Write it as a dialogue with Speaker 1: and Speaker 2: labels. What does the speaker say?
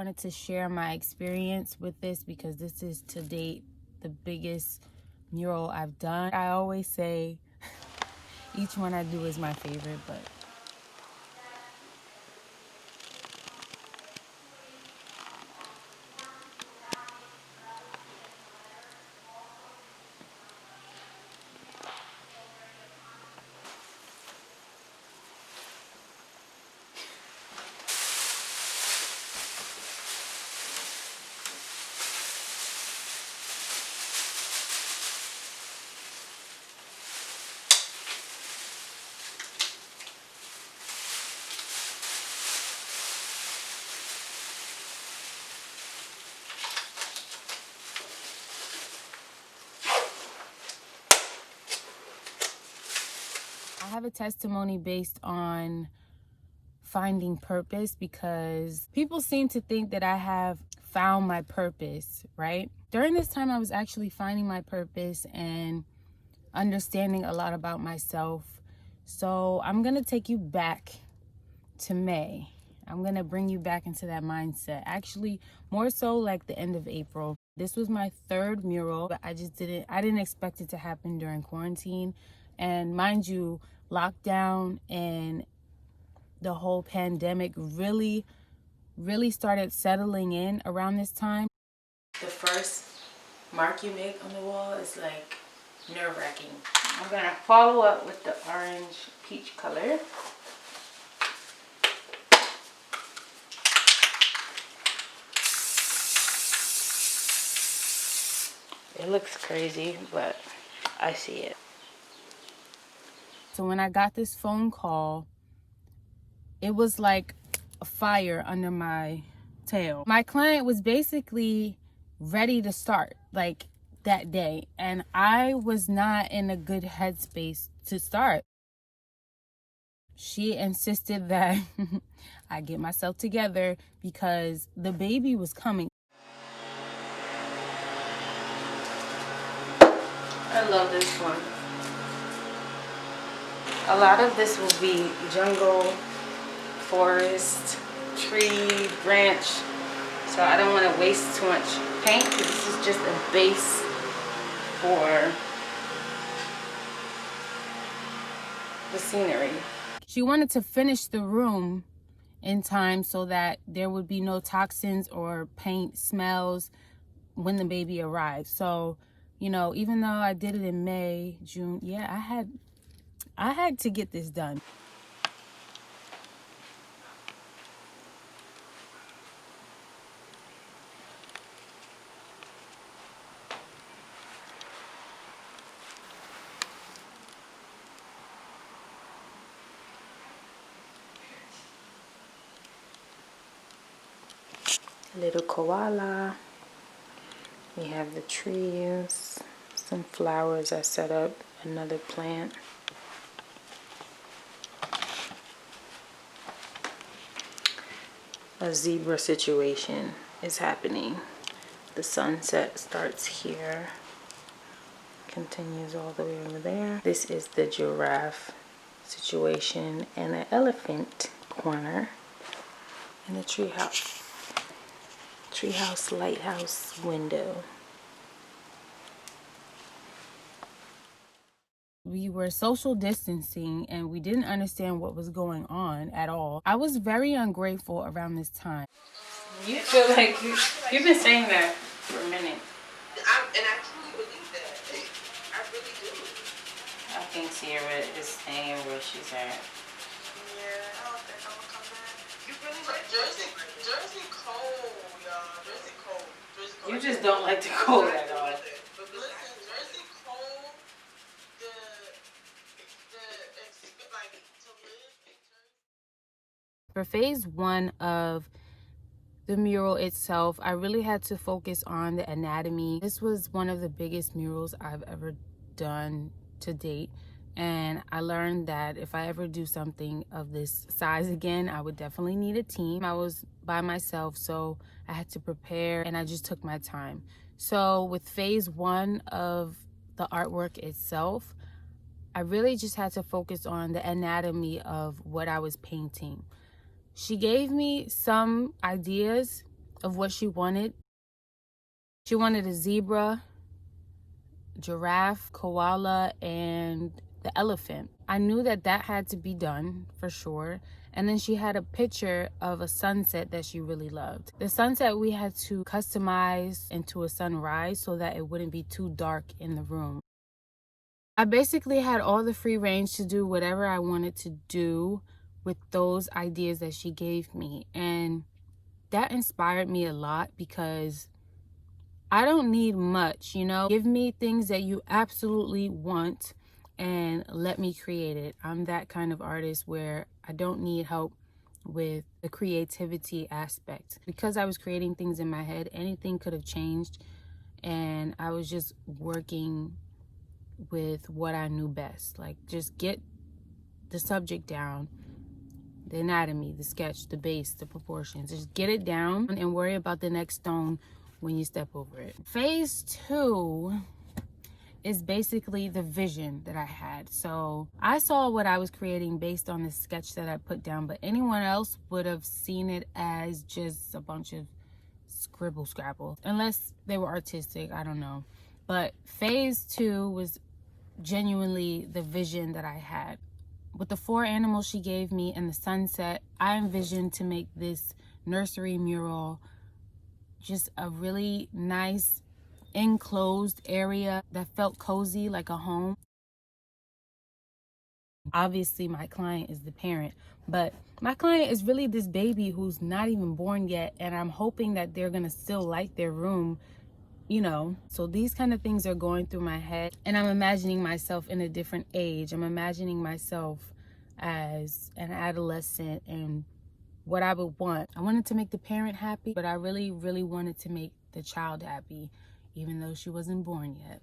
Speaker 1: wanted to share my experience with this because this is to date the biggest mural I've done. I always say each one I do is my favorite, but I have a testimony based on finding purpose because people seem to think that I have found my purpose, right? During this time, I was actually finding my purpose and understanding a lot about myself. So I'm going to take you back to May. I'm going to bring you back into that mindset. Actually, more so like the end of April. This was my third mural, but I didn't expect it to happen during quarantine. And mind you, lockdown and the whole pandemic really started settling in around this time. The first mark you make on the wall is like nerve-wracking. I'm gonna follow up with the orange peach color. It looks crazy, but I see it. So when I got this phone call, it was like a fire under my tail. My client was basically ready to start like that day, and I was not in a good headspace to start. She insisted that I get myself together because the baby was coming. I love this one. A lot of this will be jungle, forest, tree, branch. So I don't want to waste too much paint because this is just a base for the scenery. She wanted to finish the room in time so that there would be no toxins or paint smells when the baby arrived. So, you know, even though I did it in May, June, yeah, I had to get this done. Little koala. We have the trees, some flowers I set up, another plant. A zebra situation is happening. The sunset starts here, continues all the way over there. This is the giraffe situation and an elephant corner and the treehouse lighthouse window. We were social distancing and we didn't understand what was going on at all. I was very ungrateful around this time. You feel like you've been saying that for a minute.
Speaker 2: And I truly believe that. I really do.
Speaker 1: I think Sierra is staying where she's at.
Speaker 2: Yeah, I don't think I'm gonna come back. You really like Jersey cold, y'all. Jersey cold.
Speaker 1: You just don't like the cold at all.
Speaker 2: But listen, Jersey cold, like to live in Jersey.
Speaker 1: For phase one of the mural itself, I really had to focus on the anatomy. This was one of the biggest murals I've ever done to date, and I learned that if I ever do something of this size again, I would definitely need a team. I was by myself, so I had to prepare and I just took my time. So with phase one of the artwork itself, I really just had to focus on the anatomy of what I was painting. She gave me some ideas of what she wanted. She wanted a zebra, giraffe, koala, and the elephant. I knew that that had to be done for sure. And then she had a picture of a sunset that she really loved. The sunset we had to customize into a sunrise so that it wouldn't be too dark in the room. I basically had all the free range to do whatever I wanted to do with those ideas that she gave me. And that inspired me a lot because I don't need much, you know. Give me things that you absolutely want and let me create it. I'm that kind of artist where I don't need help with the creativity aspect. Because I was creating things in my head, anything could have changed, and I was just working with what I knew best. Like, just get the subject down, the anatomy, the sketch, the base, the proportions. Just get it down and worry about the next stone when you step over it. Phase 2 is basically the vision that I had. So I saw what I was creating based on the sketch that I put down, but anyone else would have seen it as just a bunch of scribble scrabble, unless they were artistic, I don't know. But phase 2 was genuinely the vision that I had. With the 4 animals she gave me and the sunset, I envisioned to make this nursery mural just a really nice enclosed area that felt cozy, like a home. Obviously, my client is the parent, but my client is really this baby who's not even born yet, and I'm hoping that they're gonna still like their room, you know. So these kind of things are going through my head, and I'm imagining myself in a different age. I'm imagining myself as an adolescent and what I would want. I wanted to make the parent happy, but I really, really wanted to make the child happy, even though she wasn't born yet.